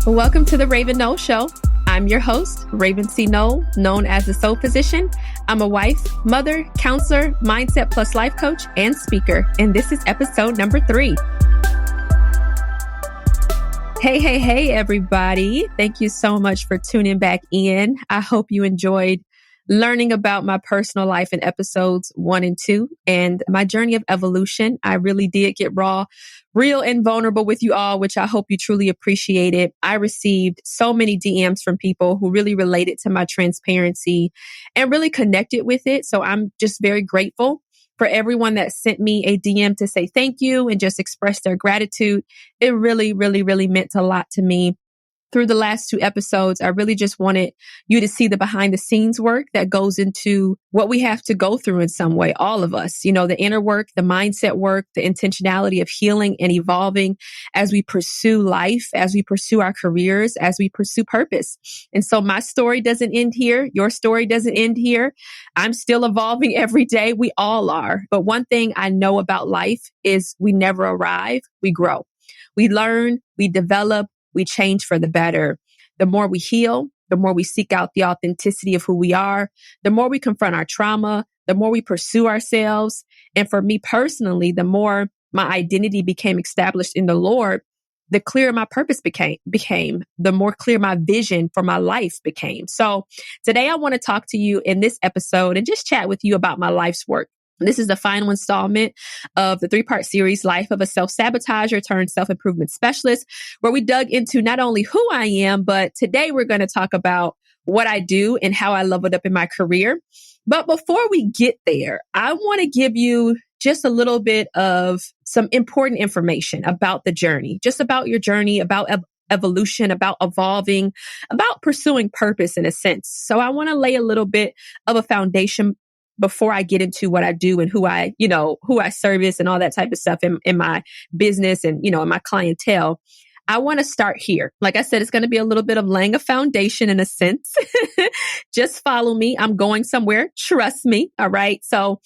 Welcome to the Raven Nole Show. I'm your host, Raven C. Nole, known as the Soul Physician. I'm a wife, mother, counselor, mindset plus life coach, and speaker. And this is episode number 3. Hey, everybody. Thank you so much for tuning back in. I hope you enjoyed learning about my personal life in episodes 1 and 2 and my journey of evolution. I really did get raw, real and vulnerable with you all, which I hope you truly appreciated. I received so many DMs from people who really related to my transparency and really connected with it. So I'm just very grateful for everyone that sent me a DM to say thank you and just express their gratitude. It really meant a lot to me. Through the last 2 episodes, I really just wanted you to see the behind the scenes work that goes into what we have to go through in some way, all of us, the inner work, the mindset work, the intentionality of healing and evolving as we pursue life, as we pursue our careers, as we pursue purpose. And so my story doesn't end here. Your story doesn't end here. I'm still evolving every day. We all are. But one thing I know about life is we never arrive. We grow. We learn, we develop, we change for the better. The more we heal, the more we seek out the authenticity of who we are, the more we confront our trauma, the more we pursue ourselves. And for me personally, the more my identity became established in the Lord, the clearer my purpose became, the more clear my vision for my life became. So today I want to talk to you in this episode and just chat with you about my life's work. This is the final installment of the 3-part series, Life of a Self-Sabotager turned Self-Improvement Specialist, where we dug into not only who I am, but today we're going to talk about what I do and how I leveled up in my career. But before we get there, I want to give you just a little bit of some important information about the journey, just about your journey, about evolution, about evolving, about pursuing purpose in a sense. So I want to lay a little bit of a foundation before I get into what I do and who I service and all that type of stuff in my business and, in my clientele. I want to start here. Like I said, it's going to be a little bit of laying a foundation in a sense. Just follow me. I'm going somewhere. Trust me. All right. So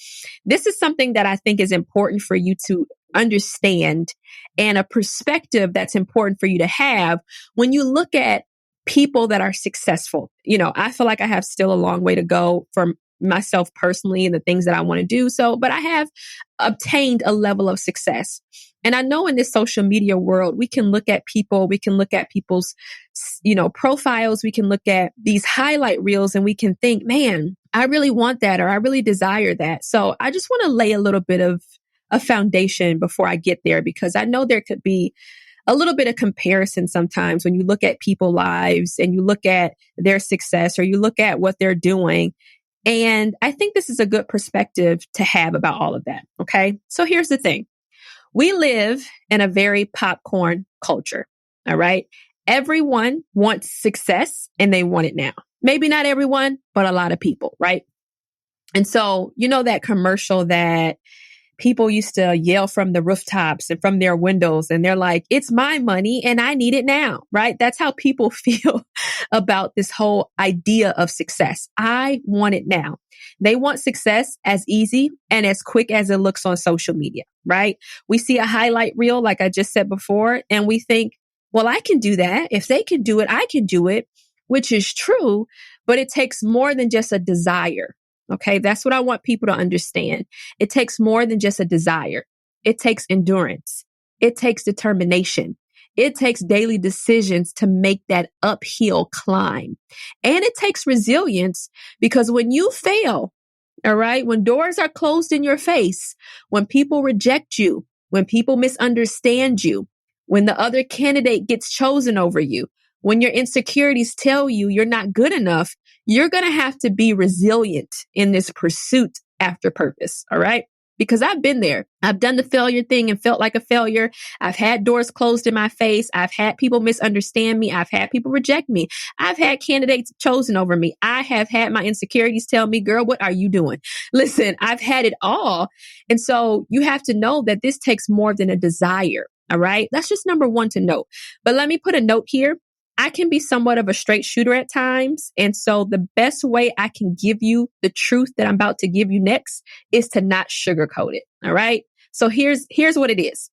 this is something that I think is important for you to understand and a perspective that's important for you to have when you look at people that are successful. I feel like I have still a long way to go for myself personally and the things that I want to do. But I have obtained a level of success. And I know in this social media world, we can look at people, we can look at people's, profiles, we can look at these highlight reels and we can think, man, I really want that, or I really desire that. So I just want to lay a little bit of a foundation before I get there, because I know there could be a little bit of comparison sometimes when you look at people's lives and you look at their success or you look at what they're doing. And I think this is a good perspective to have about all of that. Okay. So here's the thing. We live in a very popcorn culture. All right. Everyone wants success and they want it now. Maybe not everyone, but a lot of people. Right. And so, that commercial that people used to yell from the rooftops and from their windows, and they're like, it's my money and I need it now, right? That's how people feel about this whole idea of success. I want it now. They want success as easy and as quick as it looks on social media, right? We see a highlight reel, like I just said before, and we think, well, I can do that. If they can do it, I can do it, which is true, but it takes more than just a desire. Okay, that's what I want people to understand. It takes more than just a desire. It takes endurance. It takes determination. It takes daily decisions to make that uphill climb. And it takes resilience, because when you fail, all right, when doors are closed in your face, when people reject you, when people misunderstand you, when the other candidate gets chosen over you, when your insecurities tell you you're not good enough, you're going to have to be resilient in this pursuit after purpose. All right. Because I've been there. I've done the failure thing and felt like a failure. I've had doors closed in my face. I've had people misunderstand me. I've had people reject me. I've had candidates chosen over me. I have had my insecurities tell me, girl, what are you doing? Listen, I've had it all. And so you have to know that this takes more than a desire. All right. That's just number one to note. But let me put a note here. I can be somewhat of a straight shooter at times. And so the best way I can give you the truth that I'm about to give you next is to not sugarcoat it. All right. So here's what it is.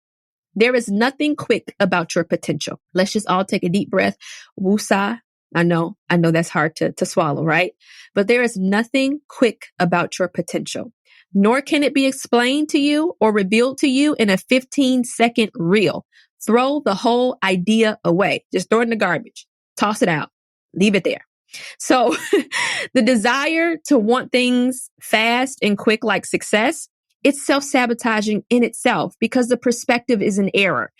There is nothing quick about your potential. Let's just all take a deep breath. Woosah. I know that's hard to swallow, right? But there is nothing quick about your potential, nor can it be explained to you or revealed to you in a 15-second reel. Throw the whole idea away. Just throw it in the garbage. Toss it out. Leave it there. So the desire to want things fast and quick like success, it's self-sabotaging in itself because the perspective is an error.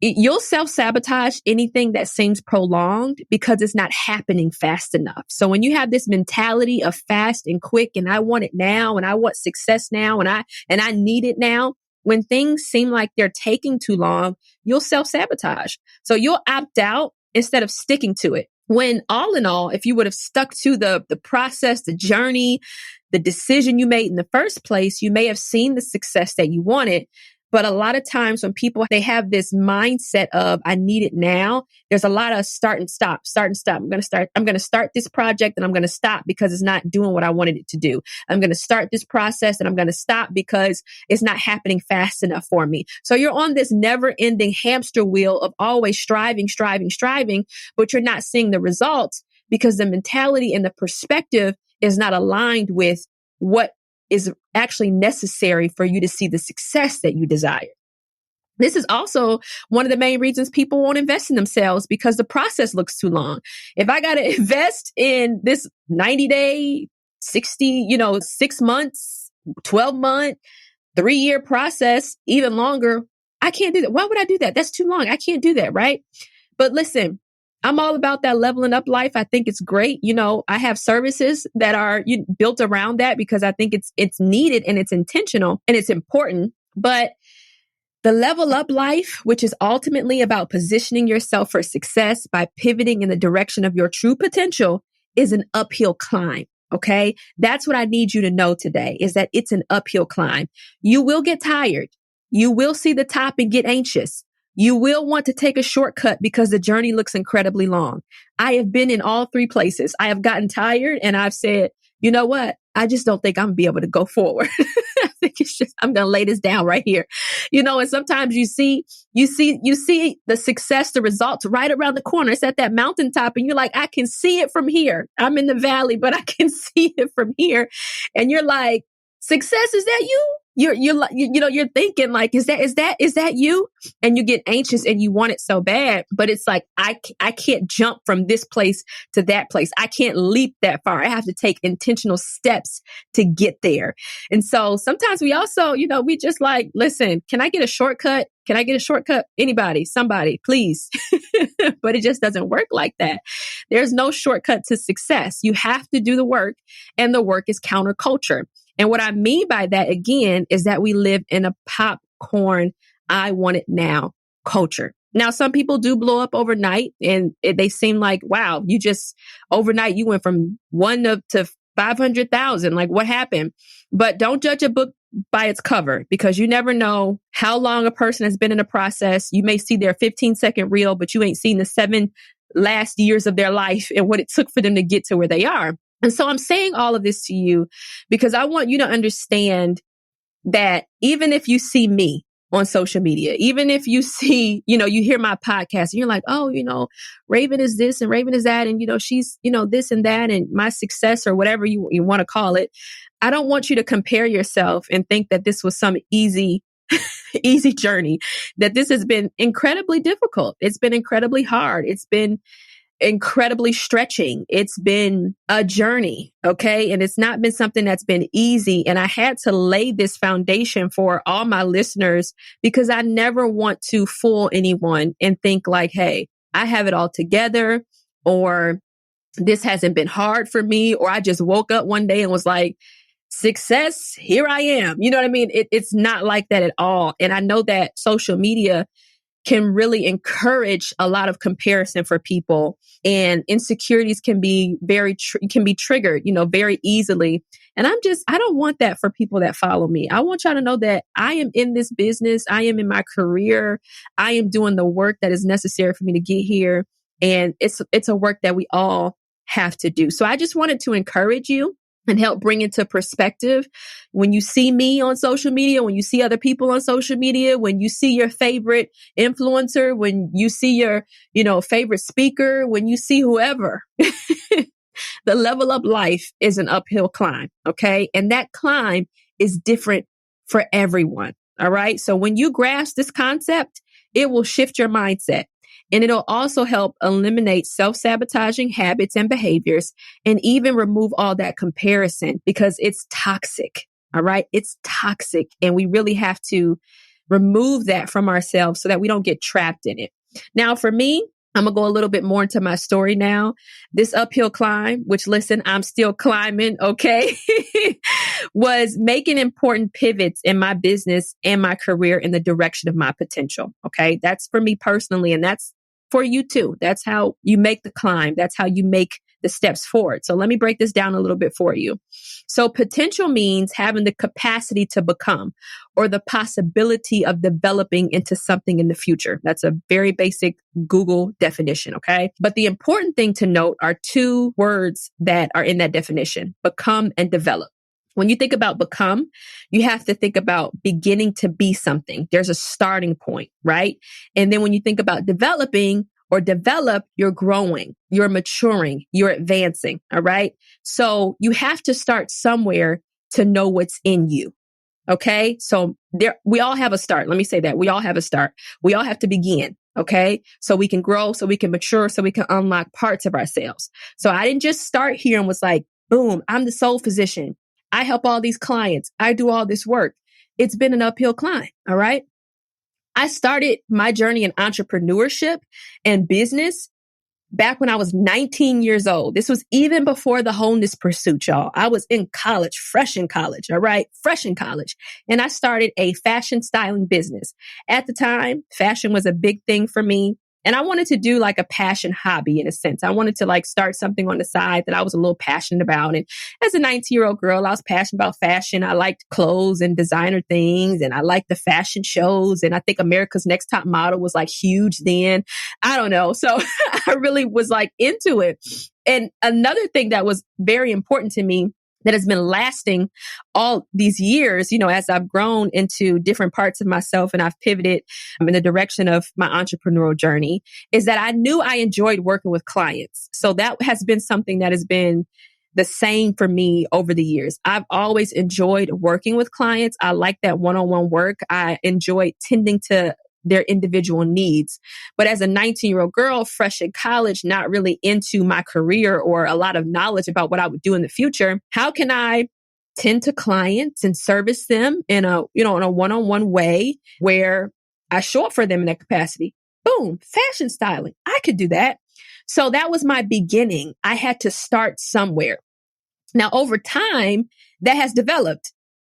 You'll self-sabotage anything that seems prolonged because it's not happening fast enough. So when you have this mentality of fast and quick and I want it now and I want success now and I need it now, when things seem like they're taking too long, you'll self-sabotage. So you'll opt out instead of sticking to it. When all in all, if you would have stuck to the process, the journey, the decision you made in the first place, you may have seen the success that you wanted. But a lot of times when people, they have this mindset of, I need it now, there's a lot of start and stop. I'm going to start this project and I'm going to stop because it's not doing what I wanted it to do. I'm going to start this process and I'm going to stop because it's not happening fast enough for me. So you're on this never ending hamster wheel of always striving, but you're not seeing the results because the mentality and the perspective is not aligned with what is actually necessary for you to see the success that you desire. This is also one of the main reasons people won't invest in themselves because the process looks too long. If I got to invest in this 90-day, 6 months, 12-month, 3-year process, even longer, I can't do that. Why would I do that? That's too long. I can't do that, right? But listen, I'm all about that leveling up life. I think it's great. I have services that are built around that because I think it's needed and it's intentional and it's important. But the level up life, which is ultimately about positioning yourself for success by pivoting in the direction of your true potential, is an uphill climb. Okay. That's what I need you to know today is that it's an uphill climb. You will get tired. You will see the top and get anxious. You will want to take a shortcut because the journey looks incredibly long. I have been in all 3 places. I have gotten tired and I've said, you know what? I just don't think I'm gonna be able to go forward. I think I'm going to lay this down right here. And sometimes you see the success, the results right around the corner. It's at that mountaintop and you're like, I can see it from here. I'm in the valley, but I can see it from here. And you're like, success, is that you? You're thinking like, is that you? And you get anxious and you want it so bad, but it's like, I can't jump from this place to that place. I can't leap that far. I have to take intentional steps to get there. And so sometimes we also, we just like, listen, can I get a shortcut? Can I get a shortcut? Anybody, somebody, please. But it just doesn't work like that. There's no shortcut to success. You have to do the work, and the work is counterculture. And what I mean by that, again, is that we live in a popcorn, I want it now culture. Now, some people do blow up overnight and they seem like, wow, overnight, you went from 1 to 500,000. Like, what happened? But don't judge a book by its cover because you never know how long a person has been in a process. You may see their 15-second reel, but you ain't seen the 7 last years of their life and what it took for them to get to where they are. And so I'm saying all of this to you because I want you to understand that even if you see me on social media, even if you see, you hear my podcast and you're like, oh, Raven is this and Raven is that. And, she's, this and that and my success or whatever you want to call it. I don't want you to compare yourself and think that this was some easy journey, that this has been incredibly difficult. It's been incredibly hard. It's been incredibly stretching. It's been a journey. Okay. And it's not been something that's been easy. And I had to lay this foundation for all my listeners because I never want to fool anyone and think like, hey, I have it all together, or this hasn't been hard for me, or I just woke up one day and was like, success, here I am. You know what I mean? It's not like that at all. And I know that social media can really encourage a lot of comparison for people, and insecurities can be triggered, very easily. And I don't want that for people that follow me. I want y'all to know that I am in this business. I am in my career. I am doing the work that is necessary for me to get here. And it's a work that we all have to do. So I just wanted to encourage you and help bring into perspective. When you see me on social media, when you see other people on social media, when you see your favorite influencer, when you see your, favorite speaker, when you see whoever, the level up life is an uphill climb. Okay. And that climb is different for everyone. All right. So when you grasp this concept, it will shift your mindset. And it'll also help eliminate self-sabotaging habits and behaviors and even remove all that comparison because it's toxic. All right. It's toxic. And we really have to remove that from ourselves so that we don't get trapped in it. Now, for me, I'm going to go a little bit more into my story now. This uphill climb, which listen, I'm still climbing, okay, was making important pivots in my business and my career in the direction of my potential. Okay. That's for me personally. And that's for you too. That's how you make the climb. That's how you make the steps forward. So let me break this down a little bit for you. So potential means having the capacity to become or the possibility of developing into something in the future. That's a very basic Google definition. Okay. But the important thing to note are two words that are in that definition: become and develop. When you think about become, you have to think about beginning to be something. There's a starting point, right? And then when you think about developing or develop, you're growing, you're maturing, you're advancing. All right. So you have to start somewhere to know what's in you. Okay. So we all have a start. Let me say that we all have a start. We all have to begin. Okay. So we can grow, so we can mature, so we can unlock parts of ourselves. So I didn't just start here and was like, boom, I'm the soul physician. I help all these clients. I do all this work. It's been an uphill climb. All right. I started my journey in entrepreneurship and business back when I was 19 years old. This was even before the wholeness pursuit, y'all. I was in college, fresh in college. All right. Fresh in college. And I started a fashion styling business. At the time, fashion was a big thing for me. And I wanted to do like a passion hobby in a sense. I wanted to like start something on the side that I was a little passionate about. And as a 19-year-old girl, I was passionate about fashion. I liked clothes and designer things. And I liked the fashion shows. And I think America's Next Top Model was like huge then. I don't know. So I really was like into it. And another thing that was very important to me that has been lasting all these years, as I've grown into different parts of myself and I've pivoted in the direction of my entrepreneurial journey, is that I knew I enjoyed working with clients. So that has been something that has been the same for me over the years. I've always enjoyed working with clients. I like that one-on-one work. I enjoy tending to their individual needs. But as a 19-year-old girl, fresh in college, not really into my career or a lot of knowledge about what I would do in the future, how can I tend to clients and service them in a one-on-one way where I show up for them in that capacity? Boom, fashion styling. I could do that. So that was my beginning. I had to start somewhere. Now, over time, that has developed.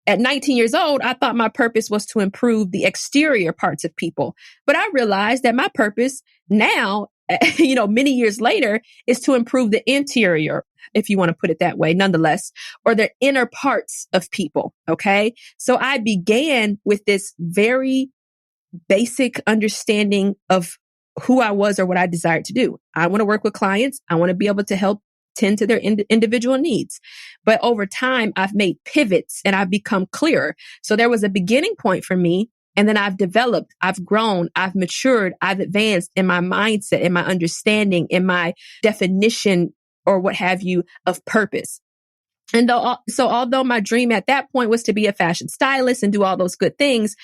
At 19 years old, I thought my purpose was to improve the exterior parts of people. But I realized that my purpose now, many years later, is to improve the interior, if you want to put it that way, nonetheless, or the inner parts of people. Okay. So I began with this very basic understanding of who I was or what I desired to do. I want to work with clients. I want to be able to help tend to their individual needs. But over time, I've made pivots and I've become clearer. So there was a beginning point for me. And then I've developed, I've grown, I've matured, I've advanced in my mindset, in my understanding, in my definition or what have you of purpose. And so although my dream at that point was to be a fashion stylist and do all those good things,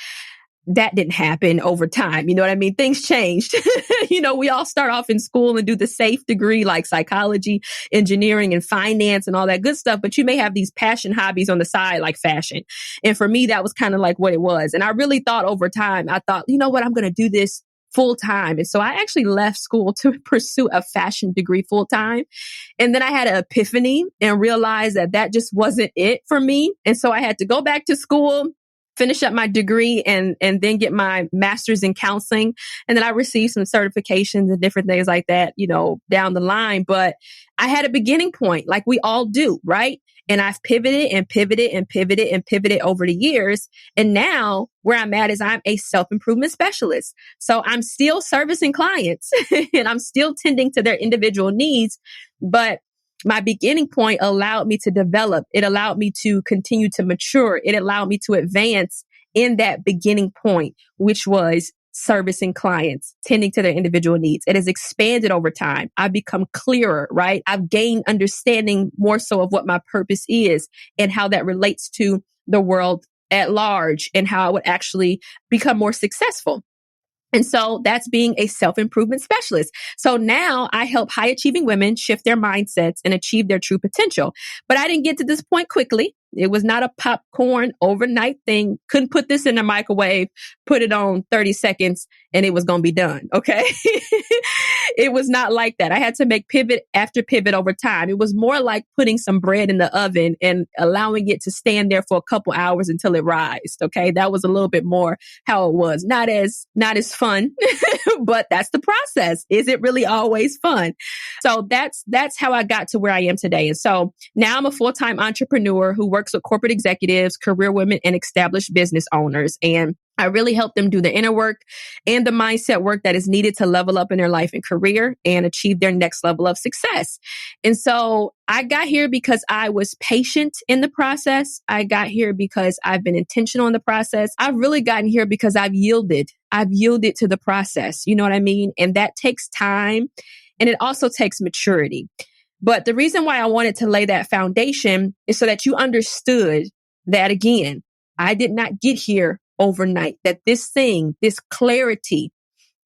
that didn't happen over time. You know what I mean? Things changed. We all start off in school and do the safe degree like psychology, engineering, and finance and all that good stuff. But you may have these passion hobbies on the side like fashion. And for me, that was kind of like what it was. And I really thought over time, I'm going to do this full time. And so I actually left school to pursue a fashion degree full time. And then I had an epiphany and realized that just wasn't it for me. And so I had to go back to school, finish up my degree and then get my master's in counseling. And then I received some certifications and different things like that, down the line. But I had a beginning point like we all do, right? And I've pivoted and pivoted and pivoted and pivoted over the years. And now where I'm at is I'm a self-improvement specialist. So I'm still servicing clients and I'm still tending to their individual needs. But my beginning point allowed me to develop. It allowed me to continue to mature. It allowed me to advance in that beginning point, which was servicing clients, tending to their individual needs. It has expanded over time. I've become clearer, right? I've gained understanding more so of what my purpose is and how that relates to the world at large and how I would actually become more successful. And so that's being a self-improvement specialist. So now I help high achieving women shift their mindsets and achieve their true potential. But I didn't get to this point quickly. It was not a popcorn overnight thing. Couldn't put this in the microwave, put it on 30 seconds, and it was going to be done. Okay. It was not like that. I had to make pivot after pivot over time. It was more like putting some bread in the oven and allowing it to stand there for a couple hours until it rised. Okay. That was a little bit more how it was. Not as fun, but that's the process. Is it really always fun? So that's how I got to where I am today. And so now I'm a full-time entrepreneur who works with corporate executives, career women, and established business owners. And I really help them do the inner work and the mindset work that is needed to level up in their life and career and achieve their next level of success. And so I got here because I was patient in the process. I got here because I've been intentional in the process. I've really gotten here because I've yielded. I've yielded to the process. You know what I mean? And that takes time. And it also takes maturity. But the reason why I wanted to lay that foundation is so that you understood that, again, I did not get here overnight, that this clarity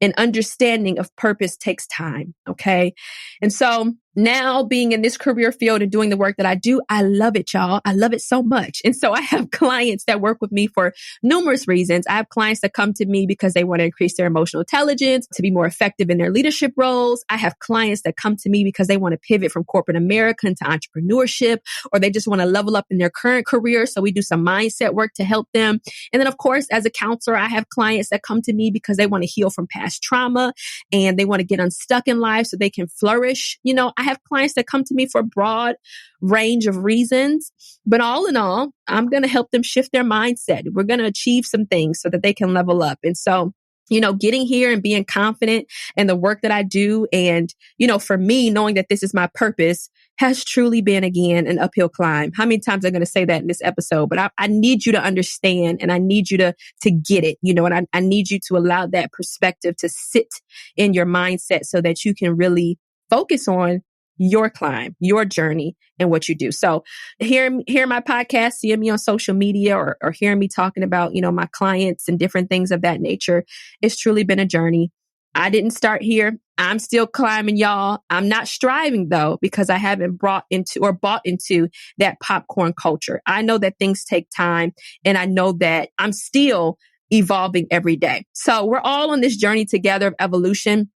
and understanding of purpose takes time. Okay. And so now being in this career field and doing the work that I do, I love it, y'all. I love it so much. And so I have clients that work with me for numerous reasons. I have clients that come to me because they want to increase their emotional intelligence, to be more effective in their leadership roles. I have clients that come to me because they want to pivot from corporate America into entrepreneurship, or they just want to level up in their current career. So we do some mindset work to help them. And then, of course, as a counselor, I have clients that come to me because they want to heal from past trauma and they want to get unstuck in life so they can flourish. You know, I have clients that come to me for a broad range of reasons, but all in all, I'm going to help them shift their mindset. We're going to achieve some things so that they can level up. And so, you know, getting here and being confident in the work that I do. And, you know, for me, knowing that this is my purpose has truly been, again, an uphill climb. How many times I'm going to say that in this episode? But I need you to understand and I need you to get it, you know, and I need you to allow that perspective to sit in your mindset so that you can really focus on your climb, your journey, and what you do. So hear my podcast, seeing me on social media or hearing me talking about, you know, my clients and different things of that nature. It's truly been a journey. I didn't start here. I'm still climbing, y'all. I'm not striving though, because I haven't bought into that popcorn culture. I know that things take time and I know that I'm still evolving every day. So we're all on this journey together of evolution.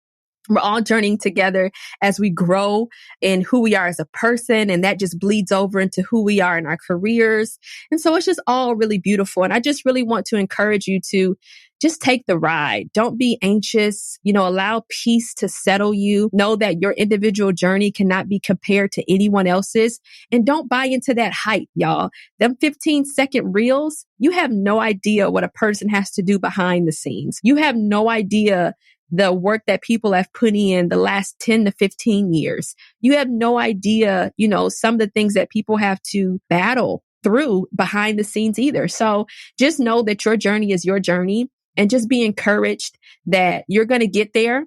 We're all journeying together as we grow in who we are as a person, and that just bleeds over into who we are in our careers. And so it's just all really beautiful. And I just really want to encourage you to just take the ride. Don't be anxious. You know, allow peace to settle you. Know that your individual journey cannot be compared to anyone else's. And don't buy into that hype, y'all. Them 15-second reels, you have no idea what a person has to do behind the scenes. You have no idea the work that people have put in the last 10 to 15 years. You have no idea, you know, some of the things that people have to battle through behind the scenes either. So just know that your journey is your journey and just be encouraged that you're going to get there.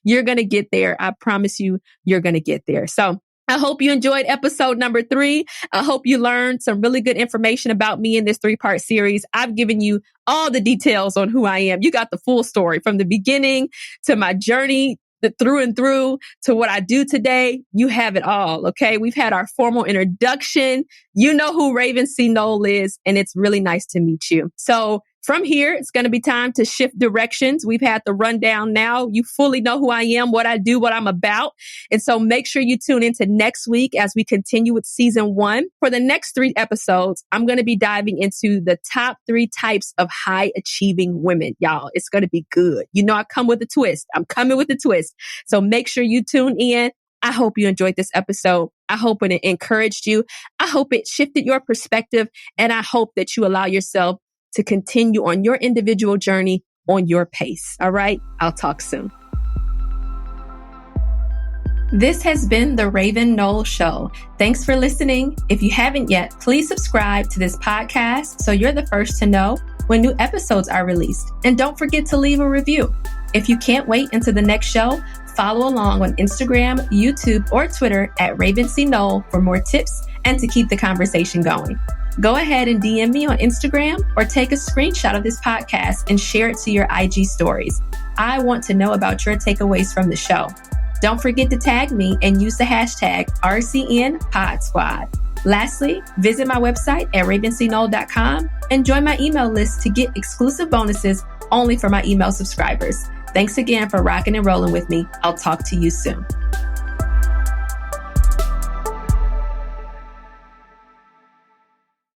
You're going to get there. I promise you, you're going to get there. So I hope you enjoyed episode number 3. I hope you learned some really good information about me in this 3-part series. I've given you all the details on who I am. You got the full story from the beginning to my journey through and through to what I do today. You have it all. Okay. We've had our formal introduction. You know who Raven C. Nole is, and it's really nice to meet you. So from here, it's going to be time to shift directions. We've had the rundown now. You fully know who I am, what I do, what I'm about. And so make sure you tune into next week as we continue with season 1. For the next 3 episodes, I'm going to be diving into the top 3 types of high achieving women. Y'all, it's going to be good. You know, I come with a twist. I'm coming with a twist. So make sure you tune in. I hope you enjoyed this episode. I hope it encouraged you. I hope it shifted your perspective. And I hope that you allow yourself to continue on your individual journey on your pace. All right. I'll talk soon. This has been the Raven Nole Show. Thanks for listening. If you haven't yet, please subscribe to this podcast so you're the first to know when new episodes are released. And don't forget to leave a review. If you can't wait until the next show, follow along on Instagram, YouTube, or Twitter at Raven Nole for more tips and to keep the conversation going. Go ahead and DM me on Instagram or take a screenshot of this podcast and share it to your IG stories. I want to know about your takeaways from the show. Don't forget to tag me and use the hashtag RCNPodSquad. Lastly, visit my website at ravencnole.com and join my email list to get exclusive bonuses only for my email subscribers. Thanks again for rocking and rolling with me. I'll talk to you soon.